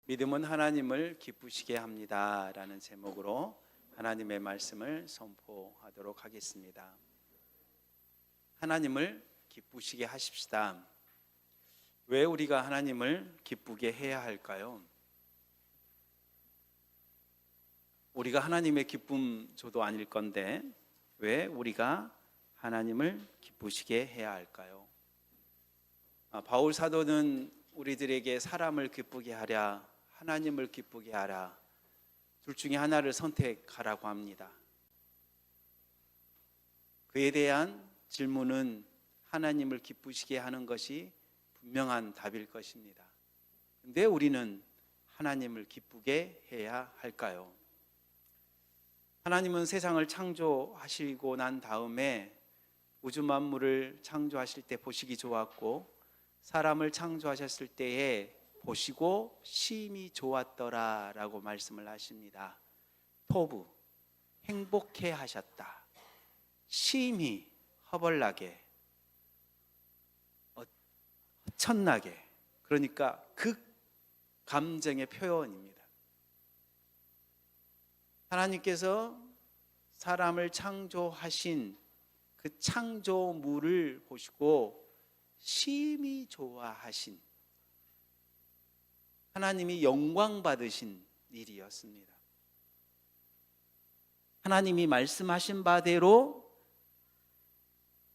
믿음은 하나님을 기쁘시게 합니다 라는 제목으로 하나님의 말씀을 선포하도록 하겠습니다. 하나님을 기쁘시게 하십시다. 왜 우리가 하나님을 기쁘게 해야 할까요? 우리가 하나님의 기쁨조도 아닐 건데 왜 우리가 하나님을 기쁘시게 해야 할까요? 바울 사도는 우리들에게 사람을 기쁘게 하랴, 하나님을 기쁘게 하라, 둘 중에 하나를 선택하라고 합니다. 그에 대한 질문은 하나님을 기쁘시게 하는 것이 분명한 답일 것입니다. 그런데 우리는 하나님을 기쁘게 해야 할까요? 하나님은 세상을 창조하시고 난 다음에 우주 만물을 창조하실 때 보시기 좋았고, 사람을 창조하셨을 때에 보시고 심히 좋았더라 라고 말씀을 하십니다. 토부, 행복해 하셨다. 심히, 허벌나게, 허천나게, 그러니까 극 감정의 표현입니다. 하나님께서 사람을 창조하신 그 창조물을 보시고 심히 좋아하신, 하나님이 영광 받으신 일이었습니다. 하나님이 말씀하신 바대로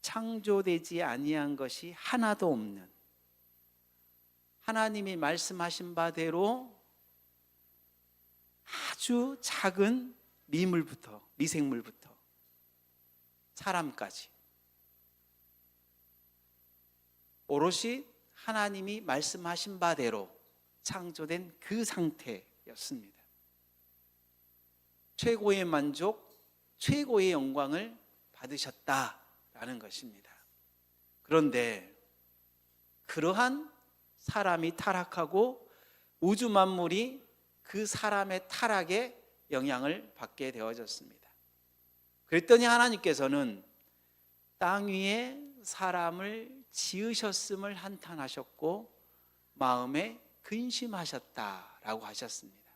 창조되지 아니한 것이 하나도 없는, 하나님이 말씀하신 바대로 아주 작은 미생물부터 사람까지 오롯이 하나님이 말씀하신 바대로 창조된 그 상태였습니다. 최고의 만족, 최고의 영광을 받으셨다라는 것입니다. 그런데 그러한 사람이 타락하고 우주 만물이 그 사람의 타락에 영향을 받게 되어졌습니다. 그랬더니 하나님께서는 땅 위에 사람을 지으셨음을 한탄하셨고 마음에 근심하셨다라고 하셨습니다.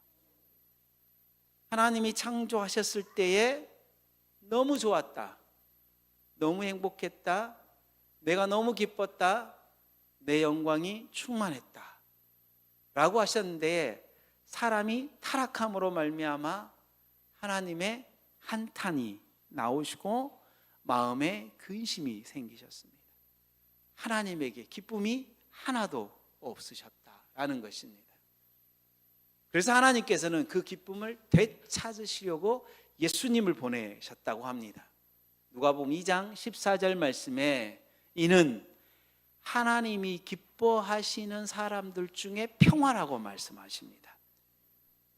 하나님이 창조하셨을 때에 너무 좋았다, 너무 행복했다, 내가 너무 기뻤다, 내 영광이 충만했다 라고 하셨는데, 사람이 타락함으로 말미암아 하나님의 한탄이 나오시고 마음에 근심이 생기셨습니다. 하나님에게 기쁨이 하나도 없으셨다라는 것입니다. 그래서 하나님께서는 그 기쁨을 되찾으시려고 예수님을 보내셨다고 합니다. 누가복음 2장 14절 말씀에 이는 하나님이 기뻐하시는 사람들 중에 평화라고 말씀하십니다.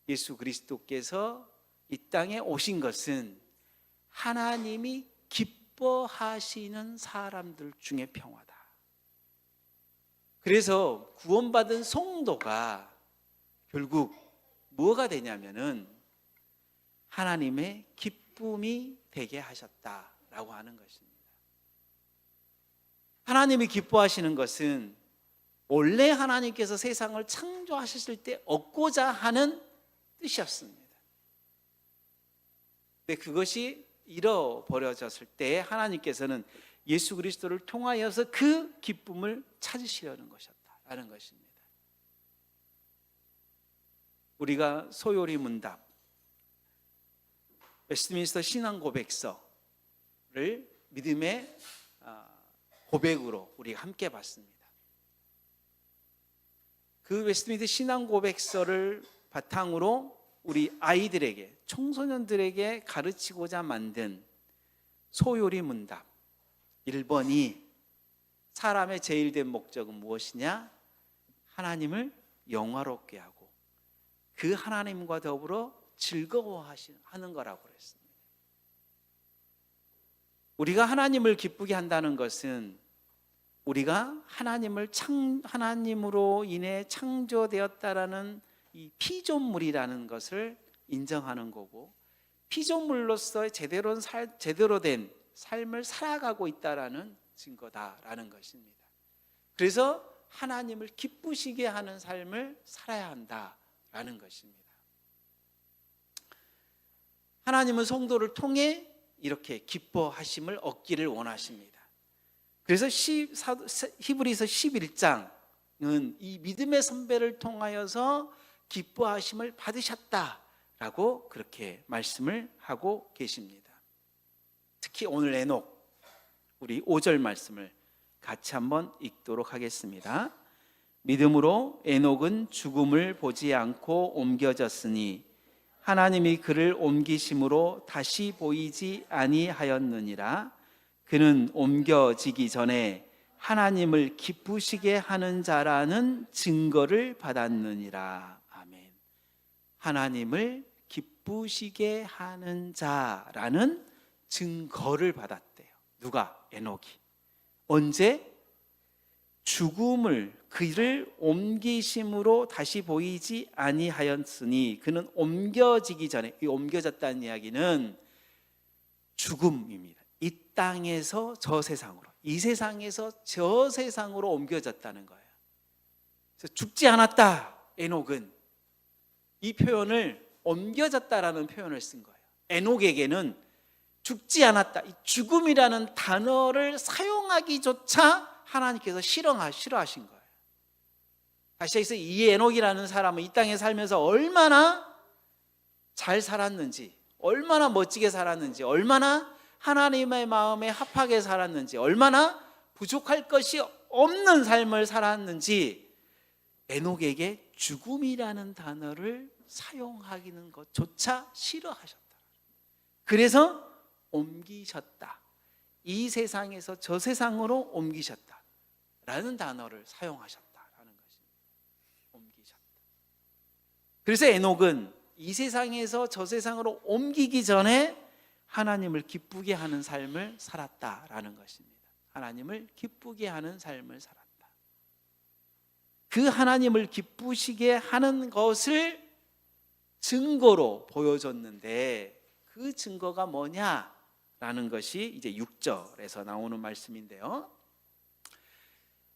예수 그리스도께서 이 땅에 오신 것은 하나님이 기뻐하시는 사람들 중에 평화다. 그래서 구원받은 성도가 결국 뭐가 되냐면은 하나님의 기쁨이 되게 하셨다라고 하는 것입니다. 하나님이 기뻐하시는 것은 원래 하나님께서 세상을 창조하셨을 때 얻고자 하는 뜻이었습니다. 근데 그것이 잃어버려졌을 때 하나님께서는 예수 그리스도를 통하여서 그 기쁨을 찾으시려는 것이었다라는 것입니다. 우리가 소요리 문답, 웨스트민스터 신앙 고백서를 믿음의 고백으로 우리가 함께 봤습니다. 그 웨스트민스터 신앙 고백서를 바탕으로 우리 아이들에게, 청소년들에게 가르치고자 만든 소요리 문답 1번이 사람의 제일 된 목적은 무엇이냐? 하나님을 영화롭게 하고 그 하나님과 더불어 즐거워하는 거라고 그랬습니다. 우리가 하나님을 기쁘게 한다는 것은 우리가 하나님으로 인해 창조되었다라는 이 피조물이라는 것을 인정하는 거고, 피조물로서 제대로 된 삶을 살아가고 있다라는 증거다라는 것입니다. 그래서 하나님을 기쁘시게 하는 삶을 살아야 한다 라는 것입니다. 하나님은 성도를 통해 이렇게 기뻐하심을 얻기를 원하십니다. 그래서 히브리서 11장은 이 믿음의 선배를 통하여서 기뻐하심을 받으셨다라고 그렇게 말씀을 하고 계십니다. 특히 오늘 에녹, 우리 5절 말씀을 같이 한번 읽도록 하겠습니다. 믿음으로 에녹은 죽음을 보지 않고 옮겨졌으니 하나님이 그를 옮기심으로 다시 보이지 아니하였느니라. 그는 옮겨지기 전에 하나님을 기쁘시게 하는 자라는 증거를 받았느니라. 아멘. 하나님을 기쁘시게 하는 자라는 증거를 받았대요. 누가? 에녹이. 언제? 죽음을 그를 옮기심으로 다시 보이지 아니하였으니 그는 옮겨지기 전에, 이 옮겨졌다는 이야기는 죽음입니다. 이 땅에서 저 세상으로, 이 세상에서 저 세상으로 옮겨졌다는 거예요. 그래서 죽지 않았다. 에녹은 이 표현을 옮겨졌다라는 표현을 쓴 거예요. 에녹에게는 죽지 않았다, 이 죽음이라는 단어를 사용하기조차 하나님께서 싫어하신 거예요. 다시 해서 이 에녹이라는 사람은 이 땅에 살면서 얼마나 잘 살았는지, 얼마나 멋지게 살았는지, 얼마나 하나님의 마음에 합하게 살았는지, 얼마나 부족할 것이 없는 삶을 살았는지 에녹에게 죽음이라는 단어를 사용하기는 것조차 싫어하셨다. 그래서 옮기셨다. 이 세상에서 저 세상으로 옮기셨다라는 단어를 사용하셨다라는 것입니다. 옮기셨다. 그래서 에녹은 이 세상에서 저 세상으로 옮기기 전에 하나님을 기쁘게 하는 삶을 살았다라는 것입니다. 하나님을 기쁘게 하는 삶을 살았다. 그 하나님을 기쁘시게 하는 것을 증거로 보여줬는데 그 증거가 뭐냐라는 것이 이제 6절에서 나오는 말씀인데요.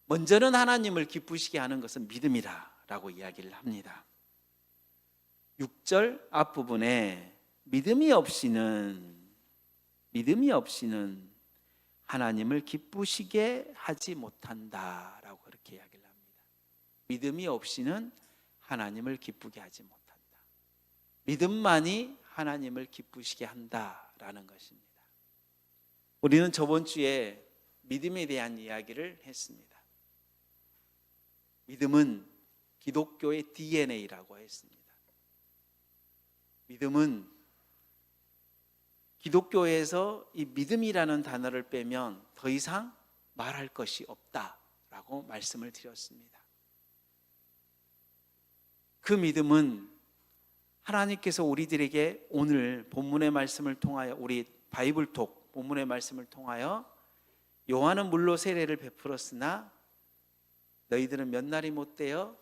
먼저는 하나님을 기쁘시게 하는 것은 믿음이다라고 이야기를 합니다. 6절 앞부분에 믿음이 없이는 하나님을 기쁘시게 하지 못한다라고 그렇게 이야기를 합니다. 믿음이 없이는 하나님을 기쁘게 하지 못한다. 믿음만이 하나님을 기쁘시게 한다라는 것입니다. 우리는 저번 주에 믿음에 대한 이야기를 했습니다. 믿음은 기독교의 DNA라고 했습니다. 믿음은 기독교에서 이 믿음이라는 단어를 빼면 더 이상 말할 것이 없다라고 말씀을 드렸습니다. 그 믿음은 하나님께서 우리들에게 오늘 본문의 말씀을 통하여, 우리 바이블톡 본문의 말씀을 통하여 요한은 물로 세례를 베풀었으나 너희들은 몇 날이 못되어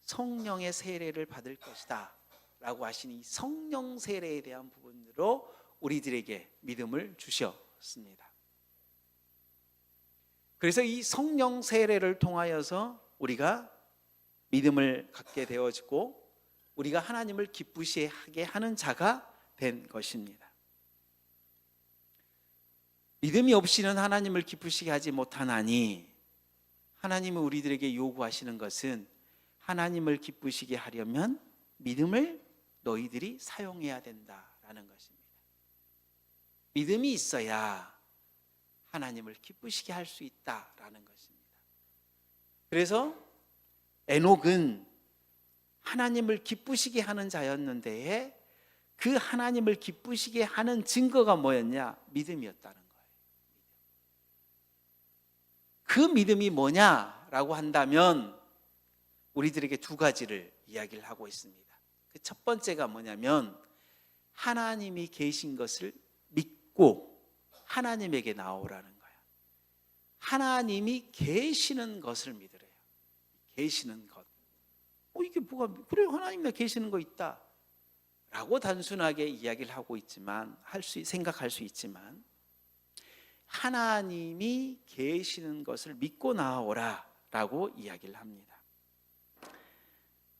성령의 세례를 받을 것이다 라고 하신 이 성령 세례에 대한 부분으로 우리들에게 믿음을 주셨습니다. 그래서 이 성령 세례를 통하여서 우리가 믿음을 갖게 되어지고 우리가 하나님을 기쁘시게 하는 자가 된 것입니다. 믿음이 없이는 하나님을 기쁘시게 하지 못하나니 하나님은 우리들에게 요구하시는 것은 하나님을 기쁘시게 하려면 믿음을 너희들이 사용해야 된다라는 것입니다. 믿음이 있어야 하나님을 기쁘시게 할 수 있다라는 것입니다. 그래서 에녹은 하나님을 기쁘시게 하는 자였는데 그 하나님을 기쁘시게 하는 증거가 뭐였냐? 믿음이었다는 거예요. 그 믿음이 뭐냐라고 한다면 우리들에게 두 가지를 이야기를 하고 있습니다. 그 첫 번째가 뭐냐면 하나님이 계신 것을 믿고 하나님에게 나오라는 거예요. 하나님이 계시는 것을 믿으래요. 계시는 것. 이게 뭐가, 그래 하나님이 계시는 거 있다 라고 단순하게 이야기를 하고 있지만, 생각할 수 있지만 하나님이 계시는 것을 믿고 나오라 라고 이야기를 합니다.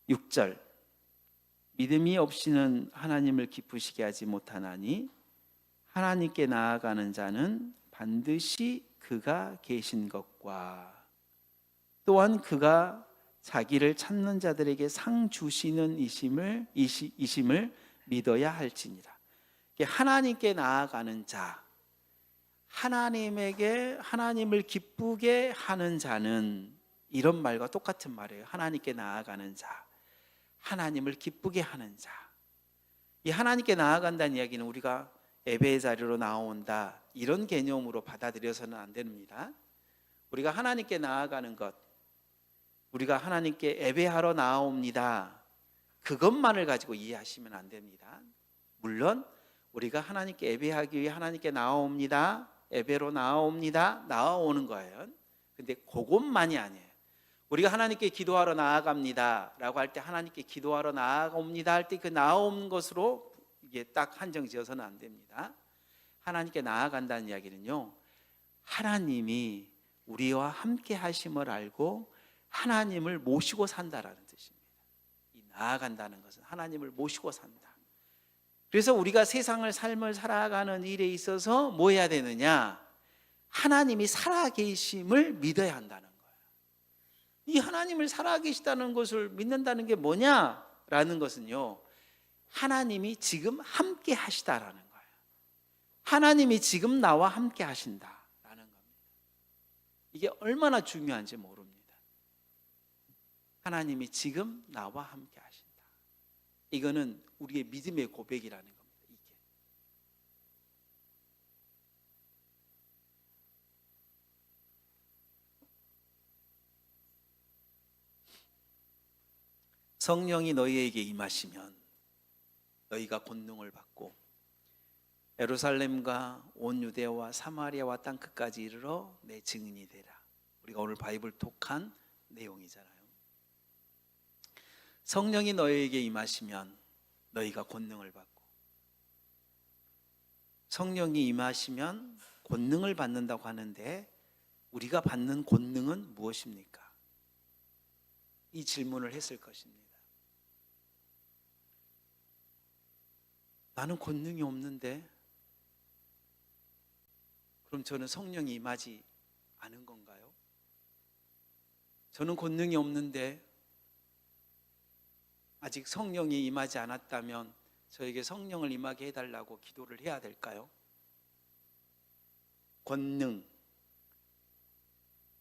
6절 믿음이 없이는 하나님을 기쁘시게 하지 못하나니 하나님께 나아가는 자는 반드시 그가 계신 것과 또한 그가 자기를 찾는 자들에게 상 주시는 이심을 믿어야 할지니라. 하나님께 나아가는 자, 하나님을 기쁘게 하는 자는, 이런 말과 똑같은 말이에요. 하나님께 나아가는 자, 하나님을 기쁘게 하는 자. 이 하나님께 나아간다는 이야기는 우리가 예배의 자리로 나온다, 이런 개념으로 받아들여서는 안 됩니다. 우리가 하나님께 나아가는 것, 우리가 하나님께 예배하러 나옵니다, 그것만을 가지고 이해하시면 안 됩니다. 물론 우리가 하나님께 예배하기 위해 하나님께 나옵니다, 예배로 나옵니다, 나오는 거예요. 근데 그것만이 아니에요. 우리가 하나님께 기도하러 나아갑니다 라고 할 때, 하나님께 기도하러 나아옵니다 할 때 그 나온 것으로 이게 딱 한정 지어서는 안 됩니다. 하나님께 나아간다는 이야기는요, 하나님이 우리와 함께 하심을 알고 하나님을 모시고 산다라는 뜻입니다. 이 나아간다는 것은 하나님을 모시고 산다. 그래서 우리가 세상을 삶을 살아가는 일에 있어서 뭐 해야 되느냐? 하나님이 살아계심을 믿어야 한다는 거예요. 이 하나님을 살아계시다는 것을 믿는다는 게 뭐냐라는 것은요, 하나님이 지금 함께 하시다라는 거예요. 하나님이 지금 나와 함께 하신다라는 겁니다. 이게 얼마나 중요한지 모릅니다. 하나님이 지금 나와 함께 하신다. 이거는 우리의 믿음의 고백이라는 겁니다. 이게. 성령이 너희에게 임하시면 너희가 권능을 받고 예루살렘과 온 유대와 사마리아와 땅 끝까지 이르러 내 증인이 되라. 우리가 오늘 바이블 톡한 내용이잖아요. 성령이 너희에게 임하시면 너희가 권능을 받고, 성령이 임하시면 권능을 받는다고 하는데, 우리가 받는 권능은 무엇입니까? 이 질문을 했을 것입니다. 나는 권능이 없는데, 그럼 저는 성령이 임하지 않은 건가요? 저는 권능이 없는데 아직 성령이 임하지 않았다면 저에게 성령을 임하게 해달라고 기도를 해야 될까요? 권능,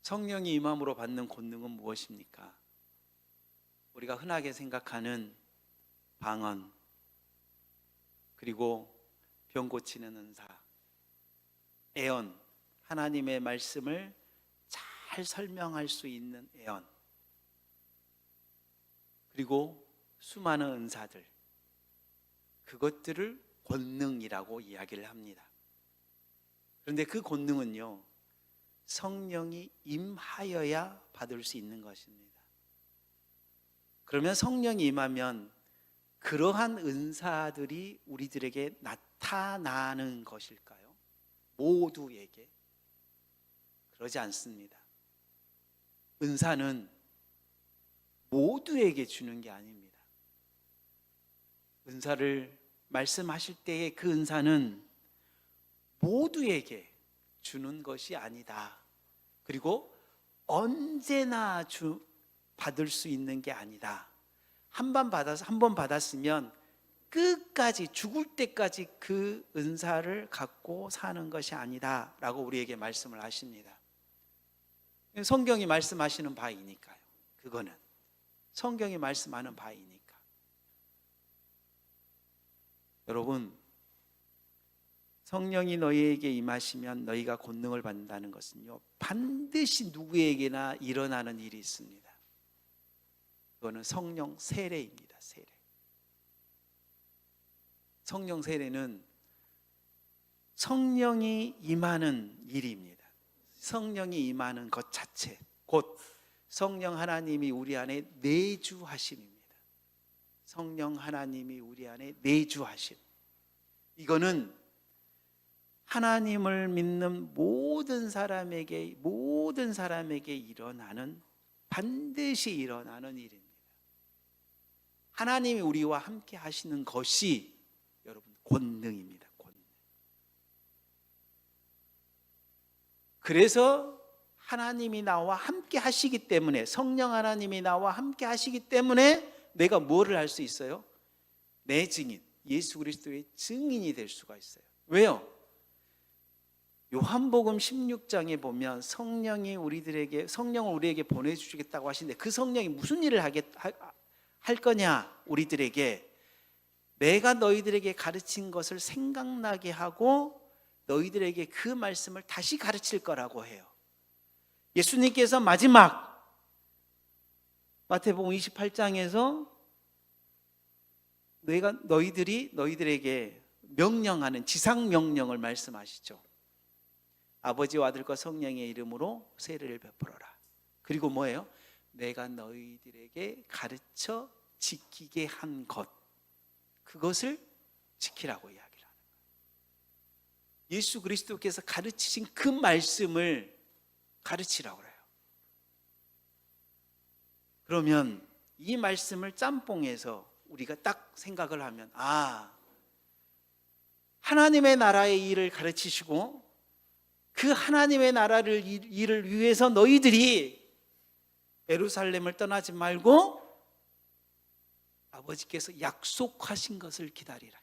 성령이 임함으로 받는 권능은 무엇입니까? 우리가 흔하게 생각하는 방언, 그리고 병 고치는 은사, 애언, 하나님의 말씀을 잘 설명할 수 있는 애언, 그리고 수많은 은사들, 그것들을 권능이라고 이야기를 합니다. 그런데 그 권능은요, 성령이 임하여야 받을 수 있는 것입니다. 그러면 성령이 임하면 그러한 은사들이 우리들에게 나타나는 것일까요? 모두에게? 그러지 않습니다. 은사는 모두에게 주는 게 아닙니다. 은사를 말씀하실 때의 그 은사는 모두에게 주는 것이 아니다. 그리고 언제나 받을 수 있는 게 아니다. 한 번 받았으면 끝까지, 죽을 때까지 그 은사를 갖고 사는 것이 아니다 라고 우리에게 말씀을 하십니다. 성경이 말씀하시는 바이니까요. 그거는 성경이 말씀하는 바이니까. 여러분, 성령이 너희에게 임하시면 너희가 권능을 받는다는 것은요, 반드시 누구에게나 일어나는 일이 있습니다. 그거는 성령 세례입니다. 세례. 성령 세례는 성령이 임하는 일입니다. 성령이 임하는 것 자체, 곧 성령 하나님이 우리 안에 내주하심입니다. 성령 하나님이 우리 안에 내주하심. 이거는 하나님을 믿는 모든 사람에게 일어나는, 반드시 일어나는 일입니다. 하나님이 우리와 함께 하시는 것이 여러분 권능입니다. 권능. 그래서 하나님이 나와 함께 하시기 때문에, 성령 하나님이 나와 함께 하시기 때문에 내가 뭐를 할 수 있어요? 내 증인, 예수 그리스도의 증인이 될 수가 있어요. 왜요? 요한복음 16장에 보면 성령을 우리에게 보내주시겠다고 하시는데, 그 성령이 무슨 일을 할 거냐? 우리들에게 내가 너희들에게 가르친 것을 생각나게 하고 너희들에게 그 말씀을 다시 가르칠 거라고 해요. 예수님께서 마지막 마태복음 28장에서 너희들에게 명령하는 지상 명령을 말씀하시죠. 아버지와 아들과 성령의 이름으로 세례를 베풀어라. 그리고 뭐예요? 내가 너희들에게 가르쳐 지키게 한 것, 그것을 지키라고 이야기를 하는 거예요. 예수 그리스도께서 가르치신 그 말씀을 가르치라고 그래요. 그러면 이 말씀을 짬뽕해서 우리가 딱 생각을 하면, 하나님의 나라의 일을 가르치시고 그 하나님의 나라를 일을 위해서 너희들이 예루살렘을 떠나지 말고 아버지께서 약속하신 것을 기다리라.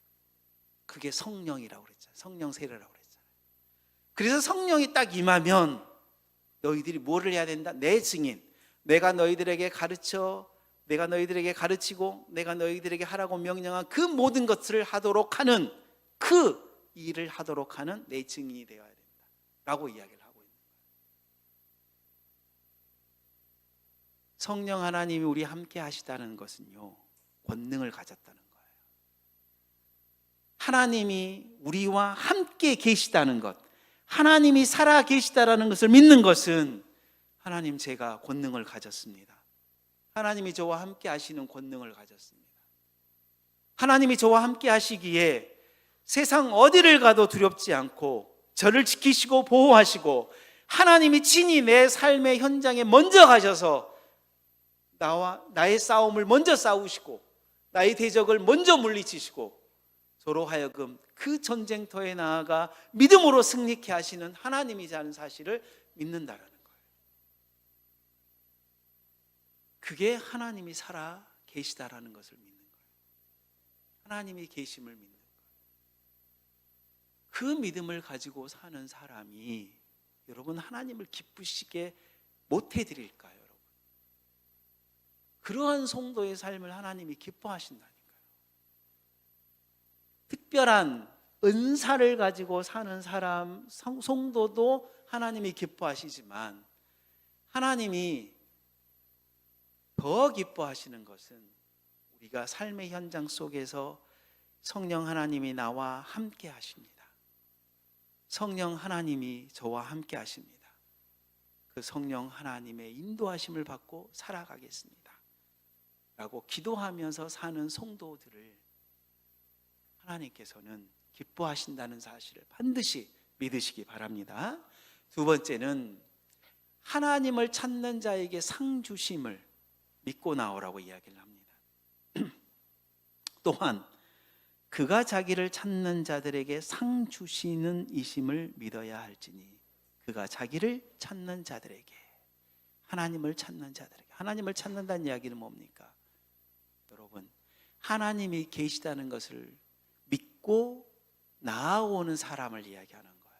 그게 성령이라고 그랬잖아요. 성령 세례라고 그랬잖아요. 그래서 성령이 딱 임하면 너희들이 뭐를 해야 된다? 내 증인, 내가 너희들에게 가르치고 내가 너희들에게 하라고 명령한 그 모든 것을 하도록 하는, 그 일을 하도록 하는 내 증인이 되어야 된다 라고 이야기를 하고 있는 거예요. 성령 하나님이 우리 함께 하시다는 것은요, 권능을 가졌다는 거예요. 하나님이 우리와 함께 계시다는 것, 하나님이 살아 계시다라는 것을 믿는 것은, 하나님 제가 권능을 가졌습니다. 하나님이 저와 함께 하시는 권능을 가졌습니다. 하나님이 저와 함께 하시기에 세상 어디를 가도 두렵지 않고 저를 지키시고 보호하시고, 하나님이 친히 내 삶의 현장에 먼저 가셔서 나의 싸움을 먼저 싸우시고 나의 대적을 먼저 물리치시고 저로 하여금 그 전쟁터에 나아가 믿음으로 승리케 하시는 하나님이라는 사실을 믿는다라는 거예요. 그게 하나님이 살아 계시다라는 것을 믿는 거예요. 하나님이 계심을 믿는 거예요. 그 믿음을 가지고 사는 사람이 여러분 하나님을 기쁘시게 못 해드릴까요? 여러분? 그러한 성도의 삶을 하나님이 기뻐하신다니까요. 특별한 은사를 가지고 사는 사람, 성도도 하나님이 기뻐하시지만, 하나님이 더 기뻐하시는 것은 우리가 삶의 현장 속에서 성령 하나님이 나와 함께 하십니다. 성령 하나님이 저와 함께 하십니다. 그 성령 하나님의 인도하심을 받고 살아가겠습니다 라고 기도하면서 사는 성도들을 하나님께서는 기뻐하신다는 사실을 반드시 믿으시기 바랍니다. 두 번째는 하나님을 찾는 자에게 상 주심을 믿고 나오라고 이야기를 합니다. 또한 그가 자기를 찾는 자들에게 상 주시는 이심을 믿어야 할지니, 그가 자기를 찾는 자들에게, 하나님을 찾는 자들에게. 하나님을 찾는다는 이야기는 뭡니까? 여러분, 하나님이 계시다는 것을 믿고 나아오는 사람을 이야기하는 거예요.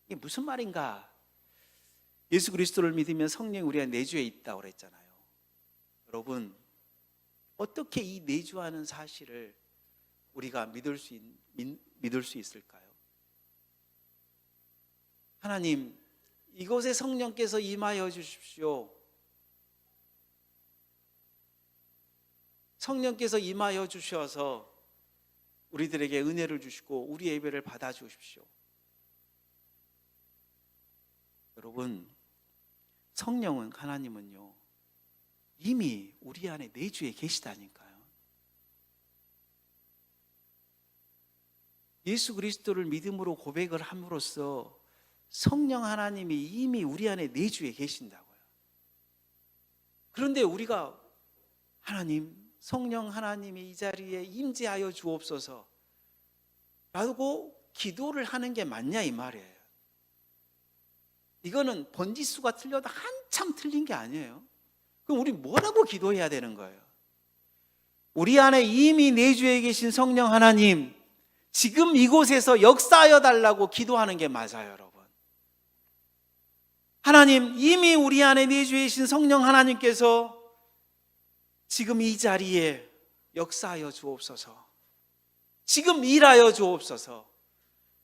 이게 무슨 말인가? 예수 그리스도를 믿으면 성령이 우리가 내주에 있다고 그랬잖아요. 여러분, 어떻게 이 내주하는 사실을 우리가 믿을 수 있을까요? 하나님, 이곳에 성령께서 임하여 주십시오. 성령께서 임하여 주셔서 우리들에게 은혜를 주시고 우리 예배를 받아 주십시오. 여러분, 성령은, 하나님은요, 이미 우리 안에 내주에 계시다니까요. 예수 그리스도를 믿음으로 고백을 함으로써 성령 하나님이 이미 우리 안에 내주에 계신다고요. 그런데 우리가 하나님, 성령 하나님이 이 자리에 임재하여 주옵소서 라고 기도를 하는 게 맞냐 이 말이에요. 이거는 번지수가 틀려도 한참 틀린 게 아니에요. 그럼 우리 뭐라고 기도해야 되는 거예요? 우리 안에 이미 내주에 계신 성령 하나님, 지금 이곳에서 역사하여 달라고 기도하는 게 맞아요, 여러분. 하나님, 이미 우리 안에 내주에 계신 성령 하나님께서 지금 이 자리에 역사하여 주옵소서. 지금 일하여 주옵소서.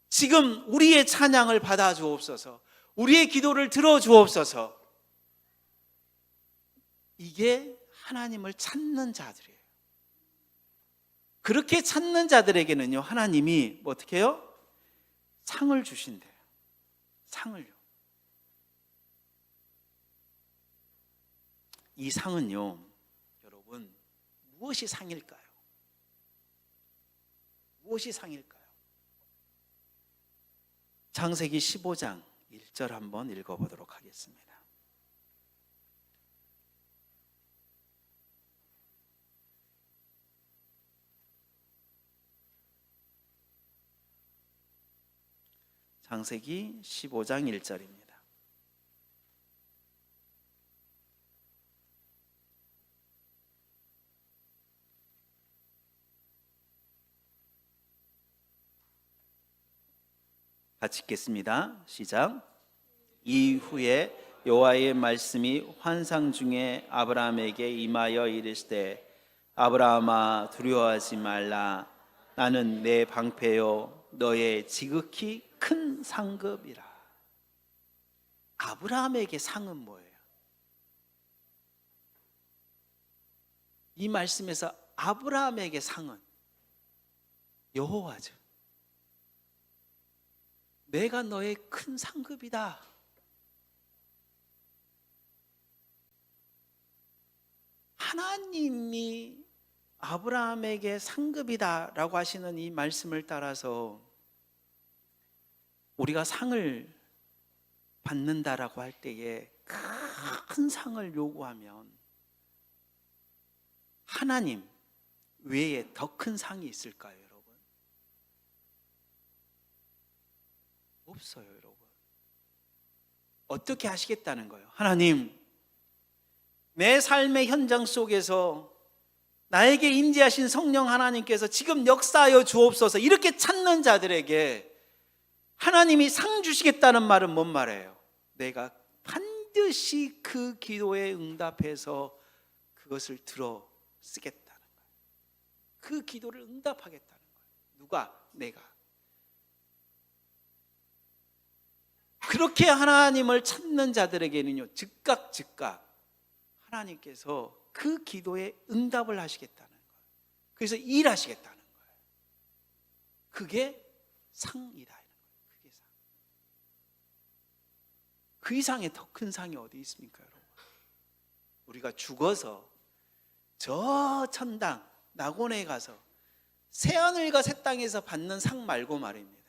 지금 우리의 찬양을 받아 주옵소서. 우리의 기도를 들어 주옵소서. 이게 하나님을 찾는 자들이에요. 그렇게 찾는 자들에게는요, 하나님이 어떻게 해요? 상을 주신대요. 상을요. 이 상은요, 여러분, 무엇이 상일까요? 무엇이 상일까요? 창세기 15장 1절 한번 읽어보도록 하겠습니다. 창세기 15장 1절입니다. 같이 읽겠습니다. 시작. 이후에 여호와의 말씀이 환상 중에 아브라함에게 임하여 이르시되 아브라함아 두려워하지 말라. 나는 내 방패요 너의 지극히 큰 상급이라. 아브라함에게 상은 뭐예요? 이 말씀에서 아브라함에게 상은 여호와죠. 내가 너의 큰 상급이다. 하나님이 아브라함에게 상급이다라고 하시는 이 말씀을 따라서 우리가 상을 받는다라고 할 때에 큰 상을 요구하면 하나님 외에 더 큰 상이 있을까요, 여러분? 없어요, 여러분. 어떻게 하시겠다는 거예요? 하나님, 내 삶의 현장 속에서 나에게 임재하신 성령 하나님께서 지금 역사하여 주옵소서. 이렇게 찾는 자들에게 하나님이 상 주시겠다는 말은 뭔 말이에요? 내가 반드시 그 기도에 응답해서 그것을 들어 쓰겠다는 거예요. 그 기도를 응답하겠다는 거예요. 누가? 내가. 그렇게 하나님을 찾는 자들에게는요, 즉각 하나님께서 그 기도에 응답을 하시겠다는 거예요. 그래서 일하시겠다는 거예요. 그게 상이다. 그게 상. 그 이상의 더 큰 상이 어디 있습니까, 여러분? 우리가 죽어서 저 천당 낙원에 가서 새하늘과 새 땅에서 받는 상 말고 말입니다.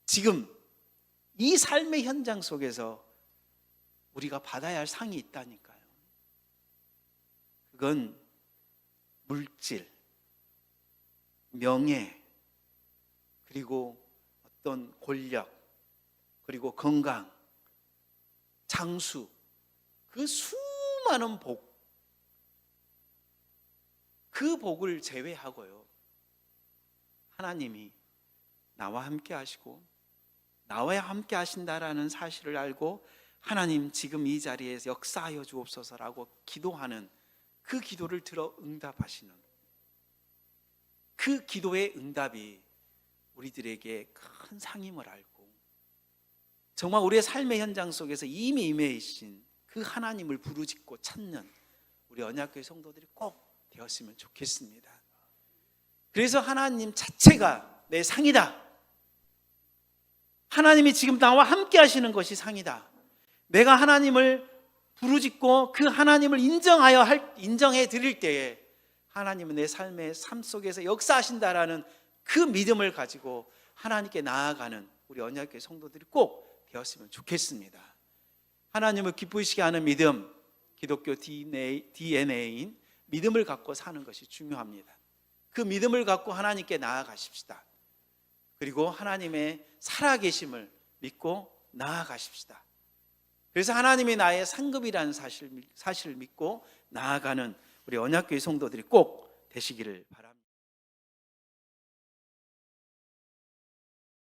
지금 이 삶의 현장 속에서 우리가 받아야 할 상이 있다니까요. 그건 물질, 명예, 그리고 어떤 권력, 그리고 건강, 장수, 그 수많은 복, 그 복을 제외하고요, 하나님이 나와 함께 하시고 나와 함께 하신다라는 사실을 알고 하나님 지금 이 자리에서 역사하여 주옵소서라고 기도하는 그 기도를 들어 응답하시는 그 기도의 응답이 우리들에게 큰 상임을 알고 정말 우리의 삶의 현장 속에서 이미 임해이신 그 하나님을 부르짖고 찾는 우리 언약교회 성도들이 꼭 되었으면 좋겠습니다. 그래서 하나님 자체가 내 상이다. 하나님이 지금 나와 함께 하시는 것이 상이다. 내가 하나님을 부르짖고 그 하나님을 인정해 드릴 때에 하나님은 내 삶의 삶 속에서 역사하신다라는 그 믿음을 가지고 하나님께 나아가는 우리 언약교회 성도들이 꼭 되었으면 좋겠습니다. 하나님을 기쁘시게 하는 믿음, 기독교 DNA인 믿음을 갖고 사는 것이 중요합니다. 그 믿음을 갖고 하나님께 나아가십시다. 그리고 하나님의 살아계심을 믿고 나아가십시다. 그래서 하나님이 나의 상급이라는 사실을 믿고 나아가는 우리 언약교회 성도들이 꼭 되시기를 바랍니다.